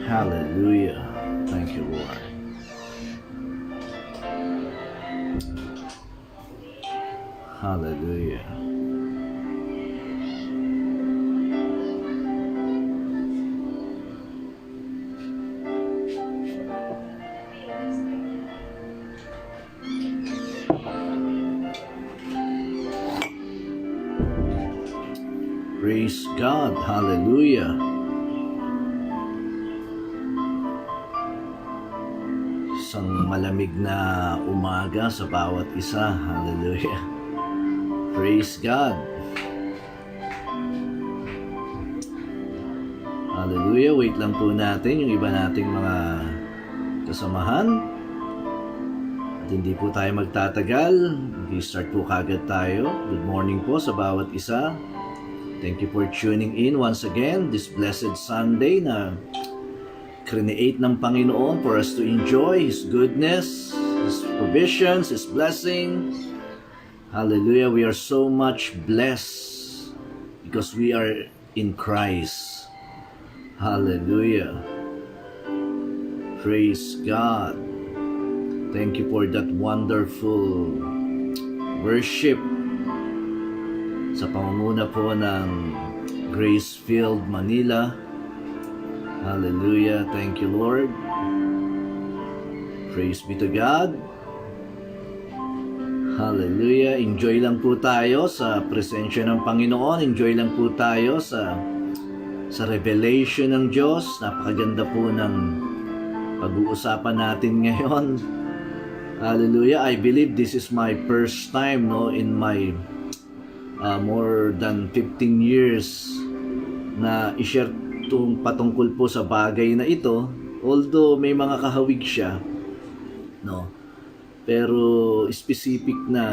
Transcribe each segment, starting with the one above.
Hallelujah. Thank you, Lord. Hallelujah. Praise God. Hallelujah. Isang malamig na umaga sa bawat isa. Hallelujah. Praise God. Hallelujah. Wait lang po natin yung iba nating mga kasamahan. At hindi po tayo magtatagal. Start po kagad tayo. Good morning po sa bawat isa. Thank you for tuning in once again this blessed Sunday na create ng Panginoon for us to enjoy His goodness, His provisions, His blessing. Hallelujah. We are so much blessed because we are in Christ. Hallelujah. Praise God. Thank you for that wonderful worship sa pamumuna po ng Grace-Filled Manila. Hallelujah. Thank you, Lord. Praise be to God. Hallelujah. Enjoy lang po tayo sa presensya ng Panginoon. Enjoy lang po tayo sa revelation ng Diyos. Napakaganda po ng pag-uusapan natin ngayon. Hallelujah. I believe this is my first time in my more than 15 years na i-share patungkol po sa bagay na ito, although may mga kahawig siya, pero specific na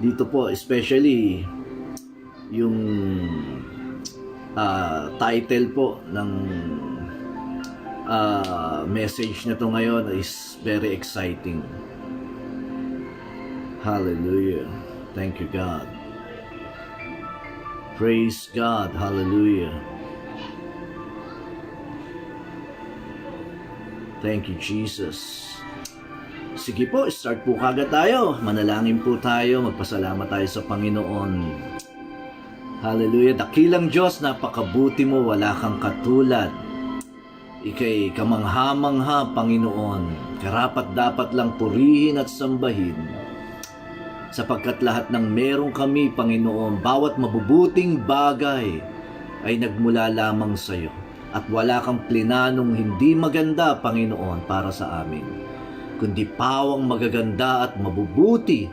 dito po, especially yung title po ng message na to ngayon is very exciting. Hallelujah. Thank you, God. Praise God. Hallelujah. Thank you, Jesus. Sige po, start po kagad tayo. Manalangin po tayo. Magpasalamat tayo sa Panginoon. Hallelujah. Dakilang Diyos, napakabuti mo. Wala kang katulad. Ika'y kamangha-mangha, Panginoon. Karapat dapat lang purihin at sambahin. Sapagkat lahat ng meron kami, Panginoon, bawat mabubuting bagay ay nagmula lamang sa iyo. At wala kang plinanong hindi maganda, Panginoon, para sa amin, kundi pawang magaganda at mabubuti.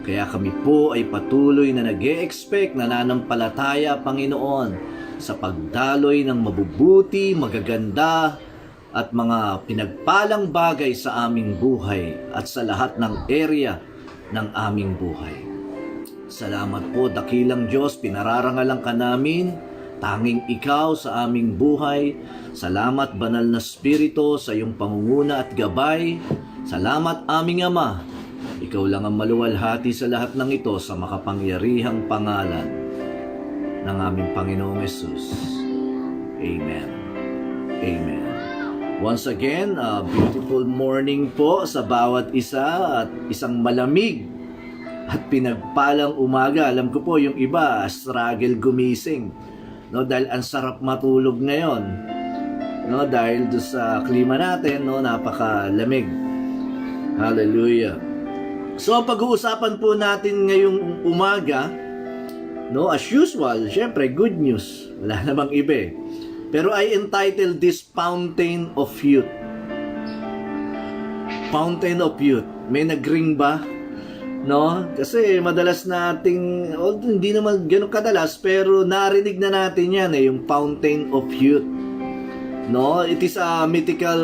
Kaya kami po ay patuloy na nag-e-expect, nananampalataya, Panginoon, sa pagdaloy ng mabubuti, magaganda, at mga pinagpalang bagay sa aming buhay at sa lahat ng area ng aming buhay. Salamat po, dakilang Diyos, pinararangalan ka namin, tanging ikaw sa aming buhay. Salamat, banal na Espiritu, sa iyong pangunguna at gabay. Salamat, aming Ama, ikaw lang ang maluwalhati sa lahat ng ito sa makapangyarihang pangalan ng aming Panginoong Yesus. Amen. Amen. Once again, a beautiful morning po sa bawat isa at isang malamig at pinagpalang umaga. Alam ko po yung iba struggle gumising, dahil ang sarap matulog ngayon, dahil do sa klima natin, napakalamig. Hallelujah. So pag-uusapan po natin ngayong umaga, as usual, syempre good news. Wala namang iba. Pero I entitled this Fountain of Youth. Fountain of Youth. May nag-ring ba? Kasi madalas nating, hindi naman ganun kadalas, pero narinig na natin yan yung Fountain of Youth. It is a mythical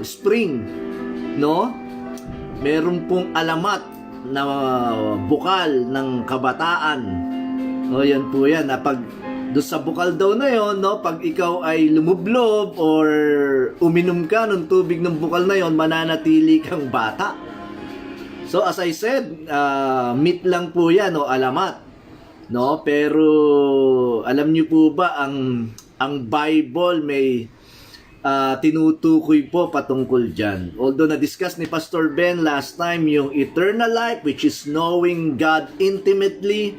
spring. Meron pong alamat na bukal ng kabataan. Yan po yan. Doon sa bukal daw na yon, pag ikaw ay lumublob or uminom ka ng tubig ng bukal na yon, mananatili kang bata. So as I said, myth lang po yan, alamat. Pero alam niyo po ba ang Bible may tinutukoy po patungkol dyan. Although na-discuss ni Pastor Ben last time yung eternal life, which is knowing God intimately,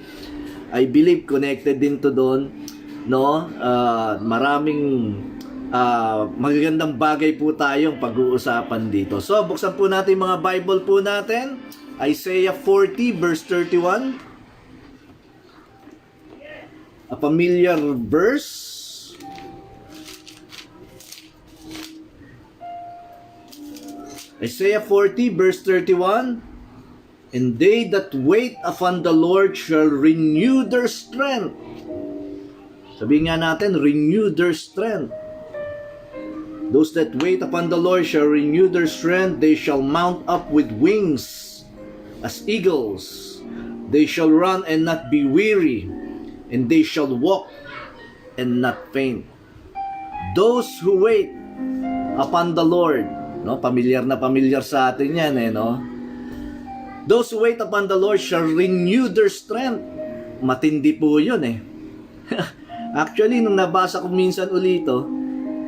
I believe connected din to doon, no? Maraming magagandang bagay po tayong pag-uusapan dito. So, buksan po natin mga Bible po natin. Isaiah 40 verse 31. A familiar verse. Isaiah 40 verse 31. And they that wait upon the Lord shall renew their strength. Sabihin nga natin, renew their strength. Those that wait upon the Lord shall renew their strength. They shall mount up with wings as eagles. They shall run and not be weary, and they shall walk and not faint. Those who wait upon the Lord, no, familiar na familiar sa atin yan, no? Those who wait upon the Lord shall renew their strength. Matindi po yun, Actually, nung nabasa ko minsan ulito,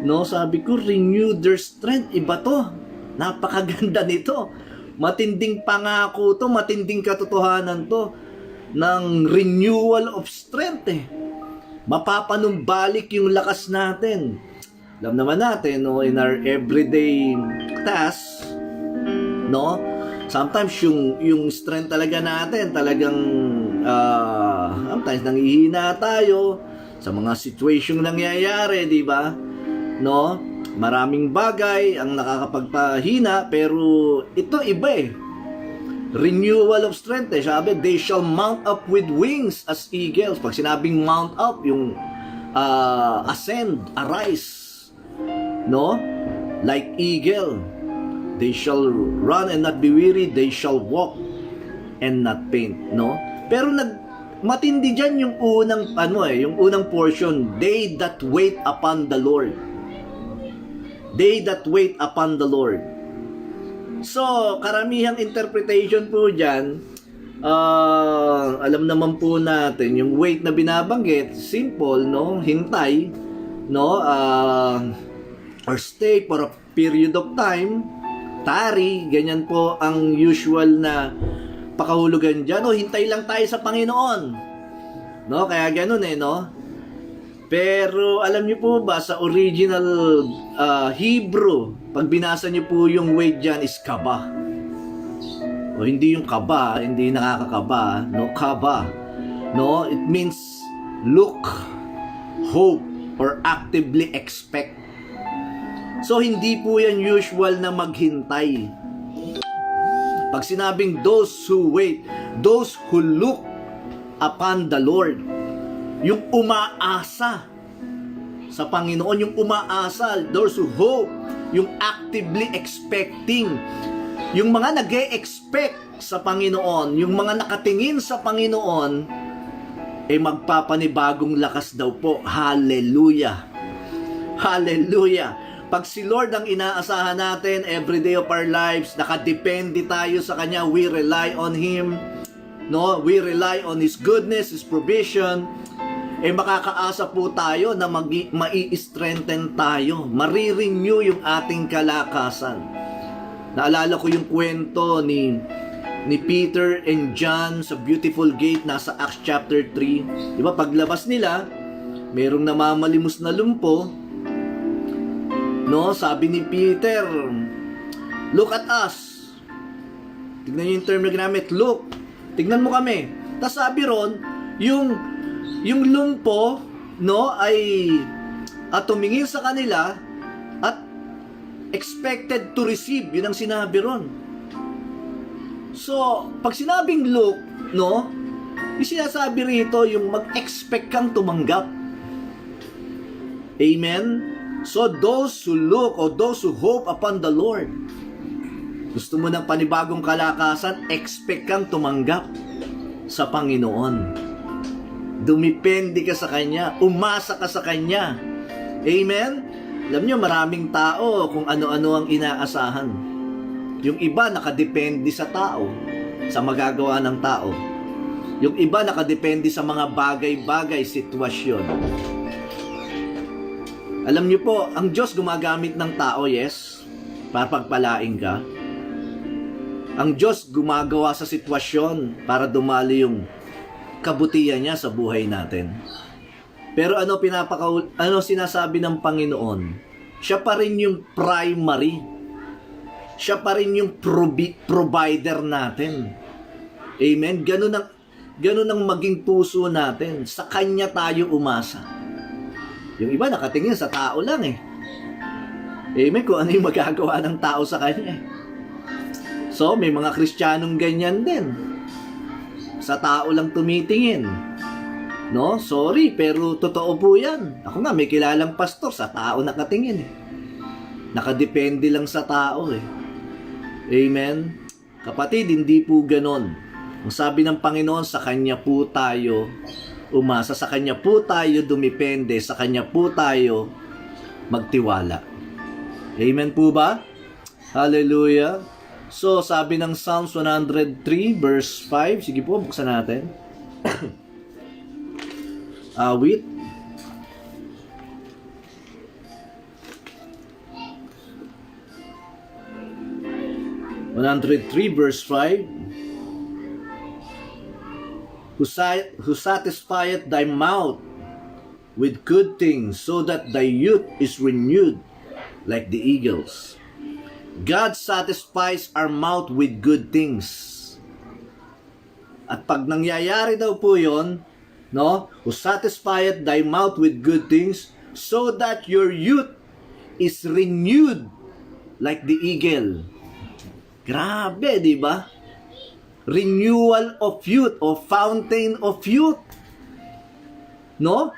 no, sabi ko, renew their strength. Iba to. Napakaganda nito. Matinding pangako to, matinding katotohanan to ng renewal of strength, Mapapanumbalik yung lakas natin. Alam naman natin, no, in our everyday tasks, no, sometimes yung strength talaga natin, talagang sometimes nanghihina tayo sa mga situation nangyayari, di ba? No? Maraming bagay ang nakakapagpahina, pero ito iba, renewal of strength, Sabi, they shall mount up with wings as eagles. Pag sinabing mount up, yung ascend, arise, no? Like eagle. They shall run and not be weary. They shall walk and not faint, no? Pero matindi dyan yung unang yung unang portion, they that wait upon the Lord. They that wait upon the Lord. So, karamihang interpretation po dyan, alam naman po natin, yung wait na binabanggit, simple, no? Hintay, no? Or stay for a period of time, tari, ganyan po ang usual na pakahulugan dyan. O, hintay lang tayo sa Panginoon. No? Kaya ganun, no? Pero alam niyo po ba sa original Hebrew, pag binasa niyo po yung wait dyan is kaba. O hindi yung kaba, hindi nakakakaba, no, kaba. No, it means look, hope, or actively expect. So hindi po yan usual na maghintay. Pag sinabing those who wait, those who look upon the Lord, yung umaasa sa Panginoon, yung umaasa, those who hope, yung actively expecting, yung mga nag-e-expect sa Panginoon, yung mga nakatingin sa Panginoon, magpapanibagong lakas daw po. Hallelujah! Hallelujah! Pag si Lord ang inaasahan natin every day of our lives, nakadepende tayo sa Kanya, we rely on Him, no? We rely on His goodness, His provision, makakaasa po tayo na mai-strengthen tayo, marirenew yung ating kalakasan. Naalala ko yung kwento ni Peter and John sa beautiful gate, nasa Acts chapter 3. Diba, paglabas nila, merong namamalimos na lumpo, no? Sabi ni Peter, look at us. Tignan nyo yung term na ginamit, look. Tignan mo kami. Tapos sabi ron, yung lumpo, no, ay tumingin sa kanila at expected to receive. Yun ang sinabi ron. So, pag sinabing look, no, yung sinasabi rito, yung mag-expect kang tumanggap. Amen? So, those who look or those who hope upon the Lord, gusto mo ng panibagong kalakasan, expect kang tumanggap sa Panginoon. Dumipende ka sa Kanya, umasa ka sa Kanya. Amen? Alam nyo, maraming tao kung ano-ano ang inaasahan. Yung iba nakadepende sa tao, sa magagawa ng tao. Yung iba nakadepende sa mga bagay-bagay, sitwasyon. Alam niyo po, ang Diyos gumagamit ng tao, yes, para pagpalain ka. Ang Diyos gumagawa sa sitwasyon para dumali yung kabutihan niya sa buhay natin. Pero ano sinasabi ng Panginoon? Siya pa rin yung primary. Siya pa rin yung provider natin. Amen? Ganun ang maging puso natin. Sa Kanya tayo umasa. Yung iba nakatingin sa tao lang eh. Amen? Kung ano yung magagawa ng tao sa Kanya eh. So, may mga Kristiyanong ganyan din. Sa tao lang tumitingin. No? Sorry, pero totoo po yan. Ako nga, may kilalang pastor, sa tao nakatingin eh. Nakadepende lang sa tao eh. Amen? Kapatid, hindi po ganon. Ang sabi ng Panginoon, sa Kanya po tayo umasa, sa Kanya po tayo dumipende, sa Kanya po tayo magtiwala. Amen po ba? Hallelujah! So, sabi ng Psalms 103 verse 5, sige po, buksan natin. Awit. verse 5. Who satisfieth thy mouth with good things, so that thy youth is renewed like the eagles. God satisfies our mouth with good things. At pag nangyayari daw po yon, no? Who satisfieth thy mouth with good things, so that your youth is renewed like the eagle. Grabe, di ba? Renewal of youth, o fountain of youth. No?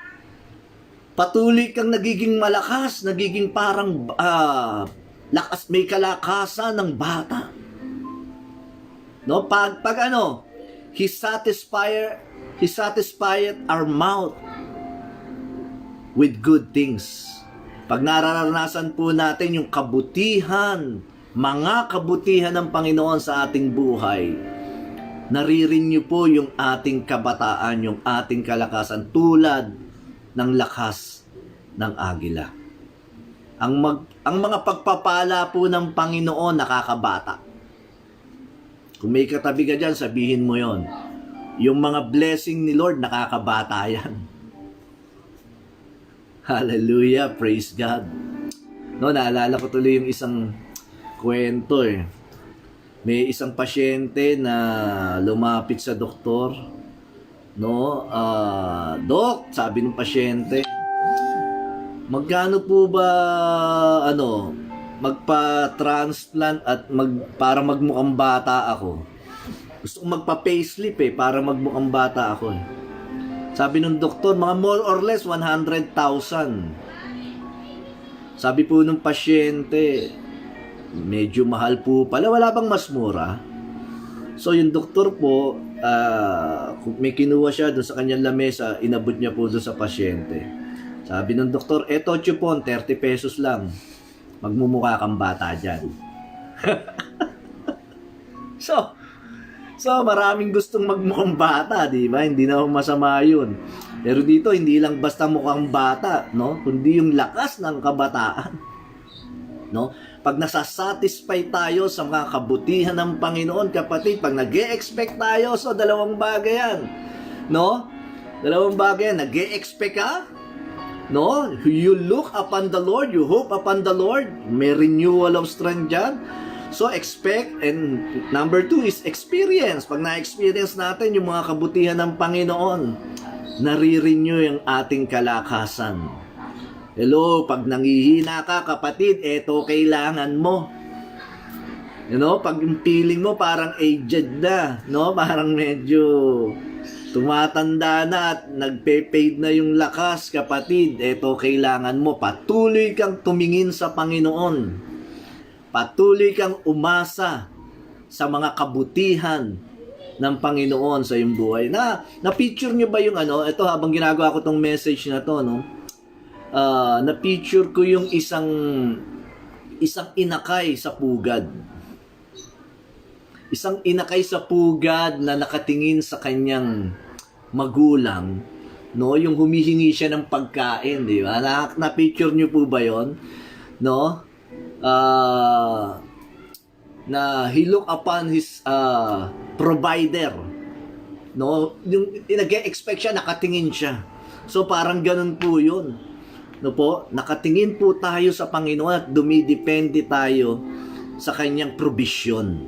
Patuloy kang nagiging malakas, nagiging parang lakas, may kalakasan ng bata. No? Pag ano, He satisfied our mouth with good things. Pag nararanasan po natin yung kabutihan, mga kabutihan ng Panginoon sa ating buhay, narirenew po yung ating kabataan, yung ating kalakasan, tulad ng lakas ng agila. Ang mga pagpapala po ng Panginoon nakakabata. Kung may katabi ka dyan, sabihin mo yon. Yung mga blessing ni Lord, nakakabata yan. Hallelujah, praise God. No, naalala ko tuloy yung isang kwento eh. May isang pasyente na lumapit sa doktor. No, Dok, sabi ng pasyente, magkano po ba magpa-transplant at para magmukhang bata ako? Gusto kong magpa-facelift para magmukhang bata ako eh. Sabi ng doktor, mga more or less 100,000. Sabi po ng pasyente, medyo mahal po pala, wala bang mas mura? So yung doktor po, may kinuha siya doon sa kanyang lamesa, inabot niya po doon sa pasyente. Sabi ng doktor, eto chupon, 30 pesos lang. Magmumukha kang bata dyan. So maraming gustong magmukhang bata, di ba? Hindi na masama yun. Pero dito, hindi lang basta mukhang bata, no? Kundi yung lakas ng kabataan. No? Pag nasasatisfy tayo sa mga kabutihan ng Panginoon, kapatid, pag nag-e-expect tayo, so dalawang bagay yan. No? Dalawang bagay yan. Nag-e-expect ka? No? You look upon the Lord, you hope upon the Lord, may renewal of strength dyan. So, expect, and number 2 is experience. Pag na-experience natin yung mga kabutihan ng Panginoon, nare-renew yung ating kalakasan. Hello, pag nangihina ka, kapatid, eto kailangan mo. You know, pag yung feeling mo parang aged na, no? Parang medyo tumatanda na at nagpe-fade na yung lakas, kapatid, eto kailangan mo. Patuloy kang tumingin sa Panginoon. Patuloy kang umasa sa mga kabutihan ng Panginoon sa iyong buhay. Na-picture nyo ba yung ito habang ginagawa ko tong message na to, no? Na-picture ko yung isang inakay sa pugad. Isang inakay sa pugad na nakatingin sa kanyang magulang no? Yung humihingi siya ng pagkain, di ba? Na-picture niyo po ba 'yon? No? Na he look upon his provider, no? Yung nag-expect siya, nakatingin siya. So parang ganun po 'yun. No po, nakatingin po tayo sa Panginoon at dumidepende tayo sa kanyang provision.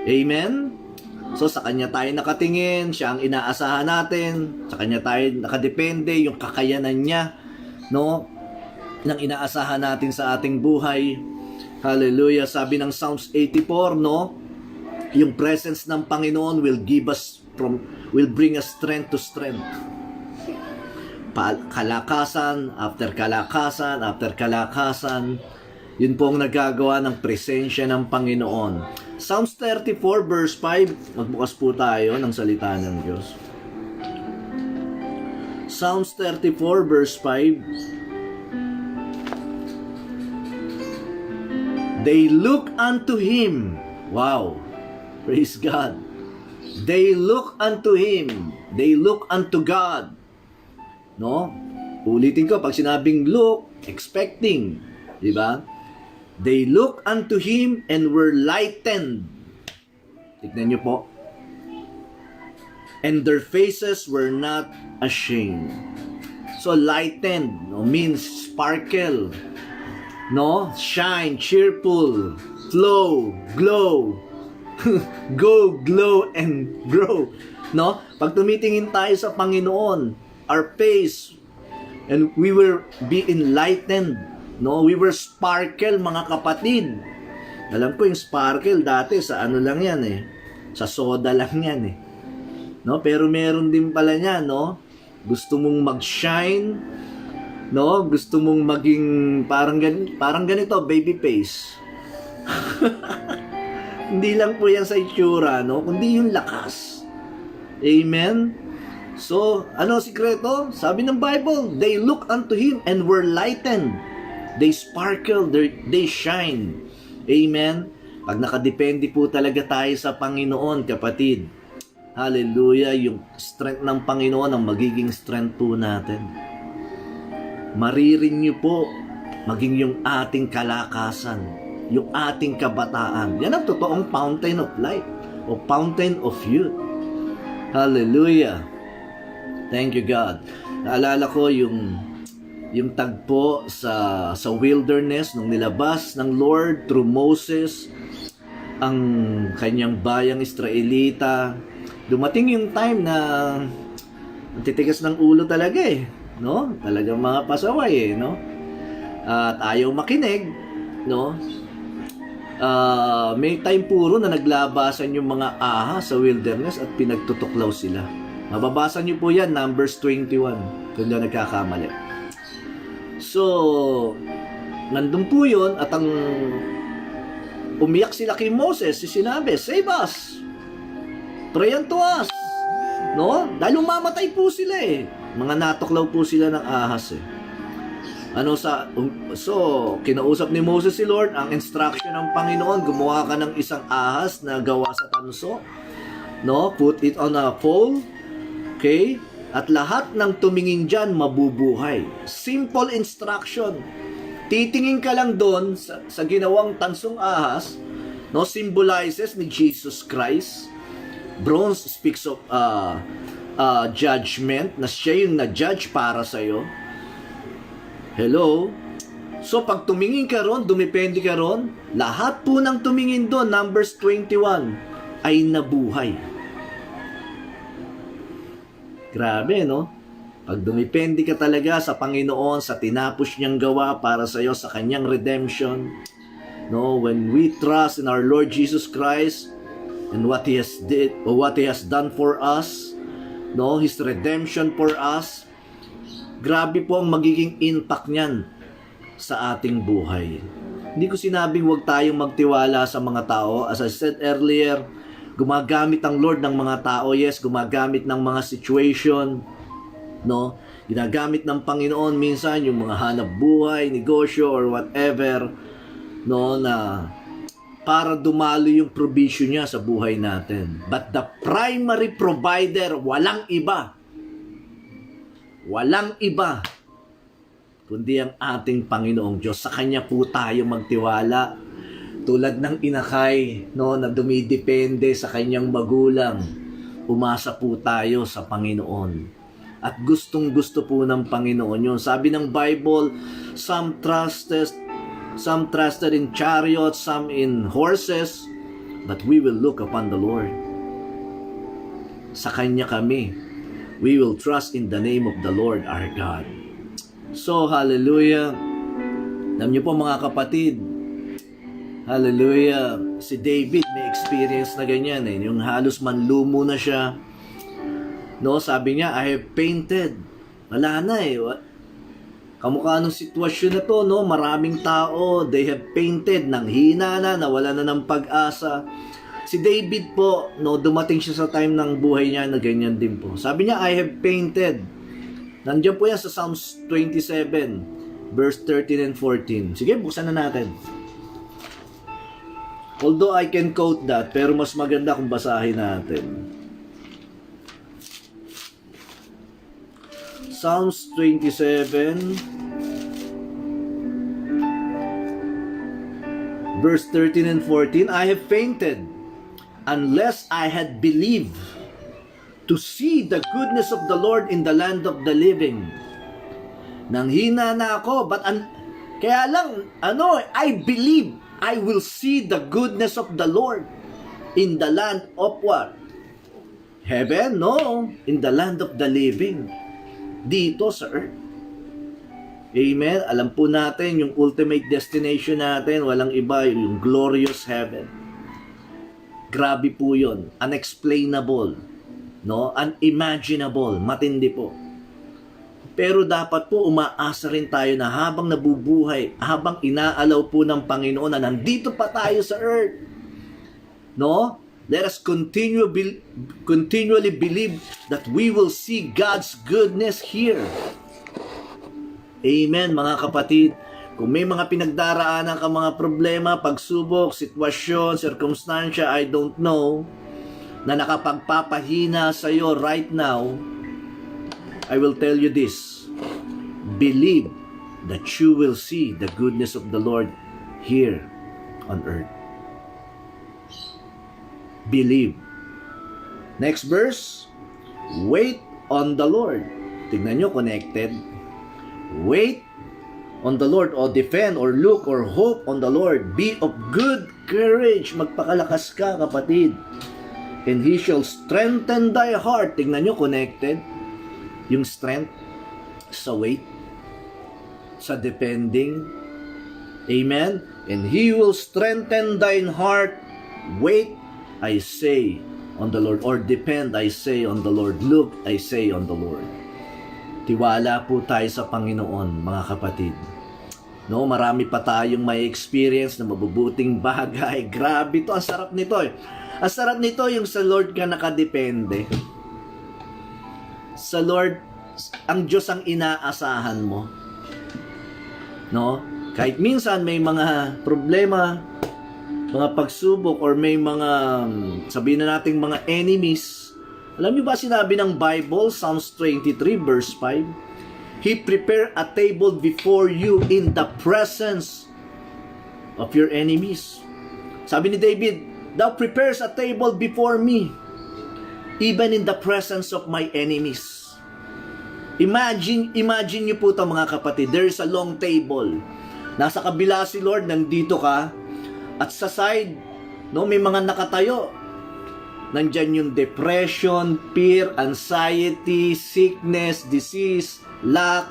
Amen? So sa kanya tayo nakatingin, siya ang inaasahan natin, sa kanya tayo nakadepende, yung kakayanan niya, no? Nang inaasahan natin sa ating buhay. Hallelujah. Sabi ng Psalms 84, no? Yung presence ng Panginoon will bring us strength to strength. Kalakasan, after kalakasan, after kalakasan. Yun po ang nagagawa ng presensya ng Panginoon. Psalms 34 verse 5, magbukas po tayo ng salita ng Diyos. Psalms 34 verse 5. They look unto Him. Wow. Praise God. They look unto Him. They look unto God. No? Ulitin ko, pag sinabing look, expecting. Diba? They look unto Him and were lightened. Tignan nyo po. And their faces were not ashamed. So lightened, no, means sparkle, no, shine, cheerful, flow, glow, go, glow, and grow. No? Pag tumitingin tayo sa Panginoon, our face, and we will be enlightened. No, we were sparkle, mga kapatid. Alam ko yung sparkle dati sa ano lang yan eh. Sa soda lang yan eh. No, pero meron din pala niya, no? Gusto mong mag-shine, no? Gusto mong maging parang ganito, baby face. Hindi lang po yan sa itsura, no? Kundi yung lakas. Amen. So, ano sikreto? Sabi ng Bible, they look unto Him and were lightened. They sparkle, they shine. Amen? Pag nakadepende po talaga tayo sa Panginoon, kapatid, hallelujah, yung strength ng Panginoon ang magiging strength po natin. Maririn niyo po maging yung ating kalakasan, yung ating kabataan. Yan ang totoong fountain of life o fountain of youth. Hallelujah. Thank you, God. Naalala ko yung tagpo sa wilderness nung nilabas ng Lord through Moses ang kanyang bayang Israelita. Dumating yung time na titigas ng ulo talaga eh, no? Talagang mga pasaway eh, no? At ayaw makinig, no? May time puro na naglabasan yung mga ahas sa wilderness at pinagtutuklaw sila. Mababasa niyo po yan, Numbers 21, kung na nagkakamali. So, nandun po yun at ang umiyak sila kay Moses, sinabi, save us! Pray unto us! No? Dahil umamatay po sila eh. Mga natuklaw po sila ng ahas eh. So, kinausap ni Moses si Lord, ang instruction ng Panginoon, gumawa ka ng isang ahas na gawa sa tanso. No? Put it on a pole. Okay? At lahat ng tumingin dyan, mabubuhay. Simple instruction. Titingin ka lang doon sa ginawang tansong ahas, no, symbolizes ni Jesus Christ. Bronze speaks of judgment, na siya yung na-judge para sa'yo. Hello? So, pag tumingin ka ron, dumipende ka ron, lahat po ng tumingin doon, Numbers 21, ay nabuhay. Grabe, no? Pag dumipende ka talaga sa Panginoon, sa tinapos niyang gawa para sa iyo, sa kanyang redemption, no? When we trust in our Lord Jesus Christ and what He has did or what He has done for us, no? His redemption for us, grabe po ang magiging impact niyan sa ating buhay. Hindi ko sinabing huwag tayong magtiwala sa mga tao. As I said earlier, gumagamit ang Lord ng mga tao, yes, gumagamit ng mga situation, no? Ginagamit ng Panginoon minsan yung mga hanap buhay, negosyo, or whatever, no, na para dumalo yung provision niya sa buhay natin. But the primary provider, walang iba, Walang iba kundi ang ating Panginoong Diyos. Sa Kanya po tayo magtiwala. Tulad ng inakay, no, na dumidepende sa kanyang magulang, umasa po tayo sa Panginoon. At gustong-gusto po ng Panginoon yun. Sabi ng Bible, some trusted in chariots, some in horses, but we will look upon the Lord. Sa Kanya kami. We will trust in the name of the Lord our God. So, hallelujah. Alam niyo po mga kapatid, hallelujah, si David may experience na ganyan eh. Yung halos manlumo na siya. No, sabi niya, I have painted. Wala na eh. Kamukha nung sitwasyon na to, no? Maraming tao, they have painted, nang hina na, nawala na ng pag-asa. Si David po, no, dumating siya sa time ng buhay niya na ganyan din po. Sabi niya, I have painted. Nandiyan po yan sa Psalms 27, verse 13 and 14. Sige, buksan na natin. Although I can quote that, pero mas maganda kung basahin natin. Psalms 27, verse 13 and 14, I have fainted unless I had believed to see the goodness of the Lord in the land of the living. Nanghina na ako, but kaya lang, I believe I will see the goodness of the Lord in the land of what? Heaven? No, in the land of the living. Dito sa earth. Amen? Alam po natin, yung ultimate destination natin, walang iba, yung glorious heaven. Grabe po yun. Unexplainable. No? Unimaginable. Matindi po. Pero dapat po umaasa rin tayo na habang nabubuhay, habang inaalaw po ng Panginoon na nandito pa tayo sa earth. No? Let us continually believe that we will see God's goodness here. Amen, mga kapatid. Kung may mga pinagdaraanan ka mga problema, pagsubok, sitwasyon, circumstansya, I don't know, na nakapagpapahina sa iyo right now, I will tell you this. Believe that you will see the goodness of the Lord here on earth. Believe. Next verse. Wait on the Lord. Tignan nyo, connected. Wait on the Lord, or defend, or look, or hope on the Lord. Be of good courage. Magpakalakas ka, kapatid. And He shall strengthen thy heart. Tignan nyo, connected. Yung strength sa wait, sa depending. Amen? And He will strengthen thine heart. Wait, I say, on the Lord. Or depend, I say, on the Lord. Look, I say, on the Lord. Tiwala po tayo sa Panginoon, mga kapatid. No, marami pa tayong may experience na mabubuting bagay. Grabe to, ang sarap nito eh. Ang sarap nito yung sa Lord ka nakadepende. Sa Lord, ang Diyos ang inaasahan mo. No? Kahit minsan may mga problema, mga pagsubok, or may mga, sabihin na nating mga enemies. Alam niyo ba sinabi ng Bible, Psalms 23 verse 5? He prepare a table before you in the presence of your enemies. Sabi ni David, Thou prepares a table before me, even in the presence of my enemies. Imagine niyo po ito mga kapatid, there is a long table. Nasa kabila si Lord, nandito ka, at sa side, no, may mga nakatayo. Nandyan yung depression, fear, anxiety, sickness, disease, lack,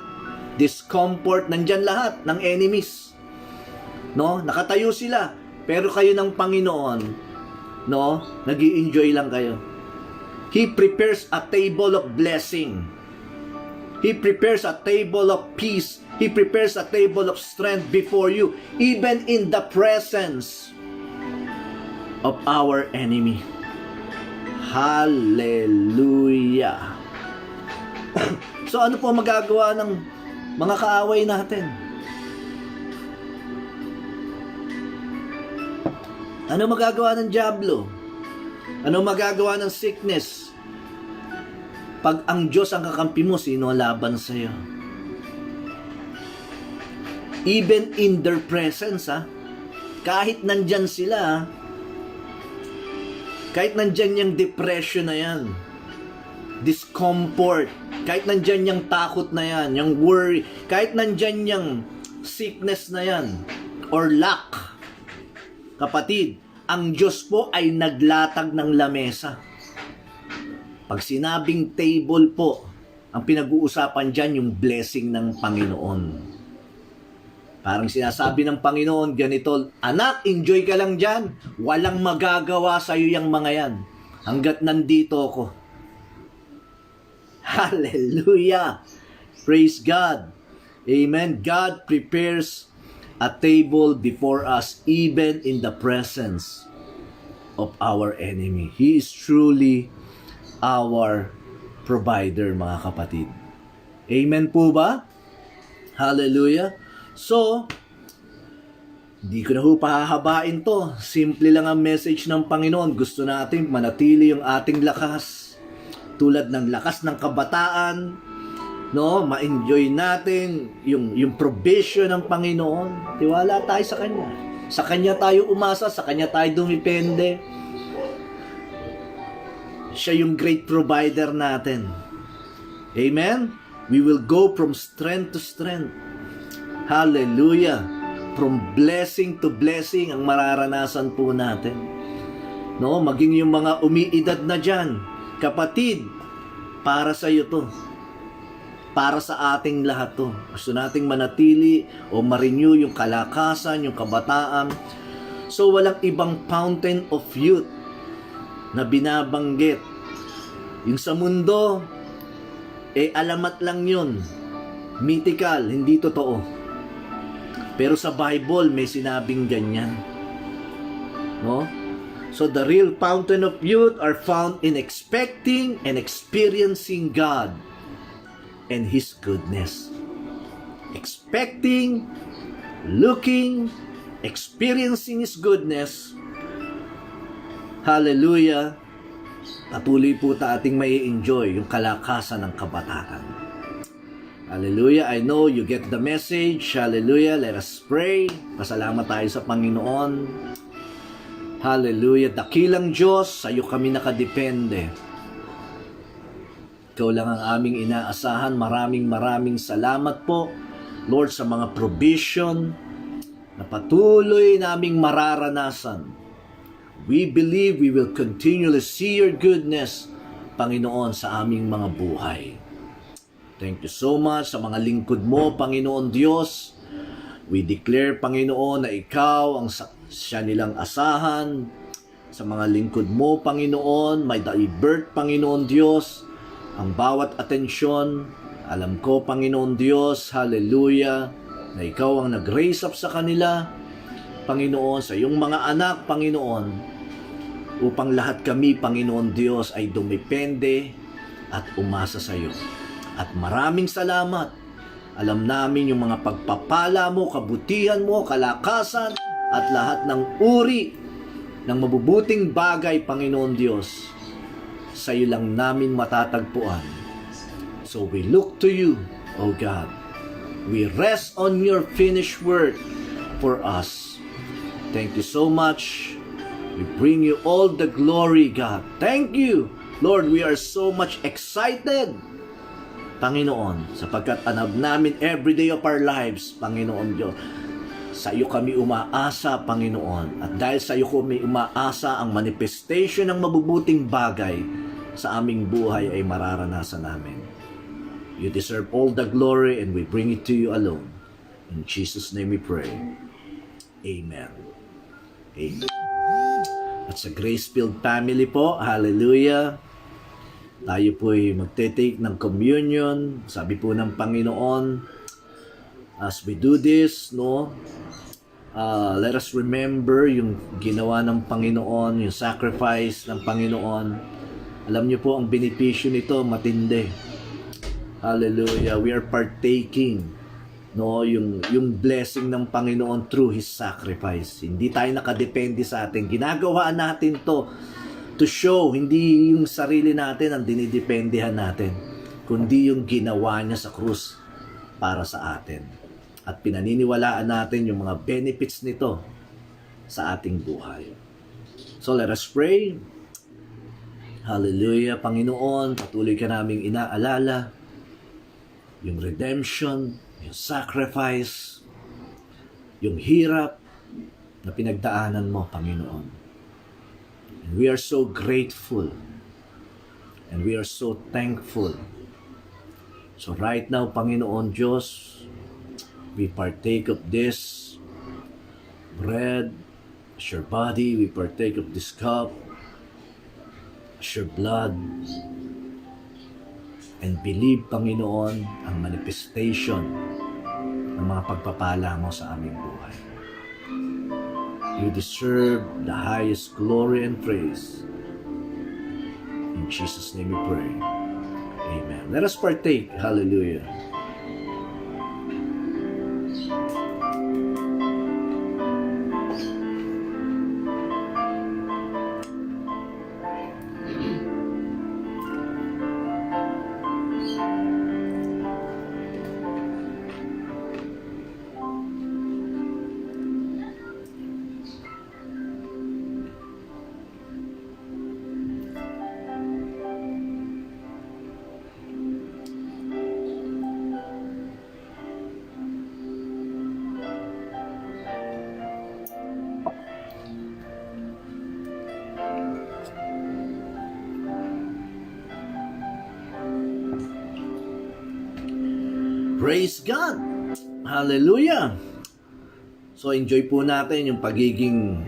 discomfort, nandyan lahat ng enemies. No, nakatayo sila. Pero kayo ng Panginoon, no, nag-i-enjoy lang kayo. He prepares a table of blessing. He prepares a table of peace. He prepares a table of strength before you, even in the presence of our enemy. Hallelujah. So ano po magagawa ng mga kaaway natin? Ano magagawa ng dyablo? Ano magagawa ng sickness? Pag ang Diyos ang kakampi mo, sino ang laban sa'yo? Even in their presence, kahit nandyan sila, kahit nandyan yung depression na yan, discomfort, kahit nandyan yung takot na yan, yung worry, kahit nandyan yung sickness na yan, or lack, kapatid, ang Diyos po ay naglatag ng lamesa. Pag sinabing table po, ang pinag-uusapan dyan yung blessing ng Panginoon. Parang sinasabi ng Panginoon, ganito, anak, enjoy ka lang dyan. Walang magagawa sa'yo yung mga yan. Hanggat nandito ako. Hallelujah! Praise God! Amen. God prepares a table before us even in the presence of our enemy. He is truly our provider, mga kapatid. Amen po ba? Hallelujah! So, di ko na ho pahahabain to. Simple lang ang message ng Panginoon. Gusto natin manatili yung ating lakas. Tulad ng lakas ng kabataan, no, ma-enjoy natin yung provision ng Panginoon. Tiwala tayo sa Kanya. Sa Kanya tayo umasa, sa Kanya tayo dumipende. Siya yung great provider natin. Amen? We will go from strength to strength. Hallelujah! From blessing to blessing ang mararanasan po natin. No, maging yung mga umiidad na dyan, kapatid, para sa iyo to. Para sa ating lahat to. Gusto nating manatili o ma-renew yung kalakasan, yung kabataan. So walang ibang fountain of youth na binabanggit. Yung sa mundo, alamat lang yun. Mythical, hindi totoo. Pero sa Bible, may sinabing ganyan. No? So the real fountain of youth are found in expecting and experiencing God and His goodness. Expecting, looking, experiencing His goodness. Hallelujah! Patuloy po ating may enjoy yung kalakasan ng kabataan. Hallelujah! I know you get the message. Hallelujah! Let us pray. Pasalamat tayo sa Panginoon. Hallelujah! Dakilang Diyos, sa iyo kami nakadepende. Ikaw lang ang aming inaasahan. Maraming salamat po, Lord, sa mga provision na patuloy naming mararanasan. We believe we will continually see your goodness, Panginoon, sa aming mga buhay. Thank you so much sa mga lingkod mo, Panginoon Diyos. We declare, Panginoon, na ikaw ang siya nilang asahan. Sa mga lingkod mo, Panginoon, may divert, Panginoon Diyos, ang bawat atensyon. Alam ko, Panginoon Diyos, hallelujah, na ikaw ang nag-raise up sa kanila, Panginoon, sa iyong mga anak, Panginoon, upang lahat kami, Panginoon Diyos, ay dumepende at umasa sa iyo. At maraming salamat. Alam namin yung mga pagpapala mo, kabutihan mo, kalakasan, at lahat ng uri ng mabubuting bagay, Panginoon Diyos, sa iyo lang namin matatagpuan. So we look to you, O God. We rest on your finished word for us. Thank you so much. We bring you all the glory, God. Thank you, Lord. We are so much excited, Panginoon, sapagkat anab namin every day of our lives, Panginoon Diyos. Sa iyo kami umaasa, Panginoon. At dahil sa iyo kami umaasa, ang manifestation ng mabubuting bagay sa aming buhay ay mararanasan namin. You deserve all the glory and we bring it to you alone. In Jesus' name we pray. Amen. Amen. At sa Grace-Filled family po, hallelujah, tayo po'y magte-take ng communion. Sabi po ng Panginoon, as we do this, no, let us remember yung ginawa ng Panginoon, yung sacrifice ng Panginoon. Alam niyo po, ang benepisyo nito, matindi. Hallelujah. We are partaking, no, yung blessing ng Panginoon through His sacrifice. Hindi tayo nakadepende sa atin. Ginagawa natin to to show, hindi yung sarili natin ang dinidependehan natin, kundi yung ginawa niya sa krus para sa atin. At pinaniniwalaan natin yung mga benefits nito sa ating buhay. So let us pray. Hallelujah, Panginoon, patuloy ka naming inaalala yung redemption, yung sacrifice, yung hirap na pinagdaanan mo, Panginoon. And we are so grateful and we are so thankful. So right now, Panginoon Diyos, we partake of this bread, as your body, we partake of this cup, as your blood, and believe, Panginoon, ang manifestation ng mga pagpapala mo sa aming buhay. You deserve the highest glory and praise. In Jesus' name we pray. Amen. Let us partake. Hallelujah. Praise God! Hallelujah! So enjoy po natin yung pagiging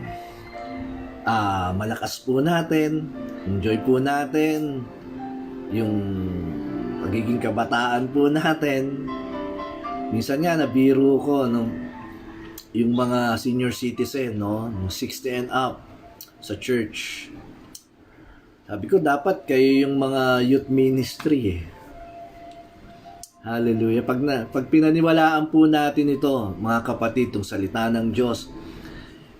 malakas po natin. Enjoy po natin yung pagiging kabataan po natin. Minsan nga nabiro ko yung mga senior citizen, yung 60 and up sa church. Sabi ko dapat kayo yung mga youth ministry eh. Hallelujah. Pag pinaniwalaan po natin ito, mga kapatid, itong salita ng Diyos,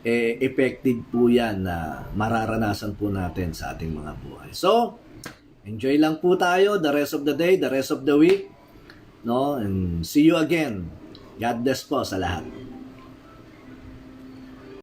effective po yan na mararanasan po natin sa ating mga buhay. So, enjoy lang po tayo the rest of the day, the rest of the week. And see you again. God bless po sa lahat.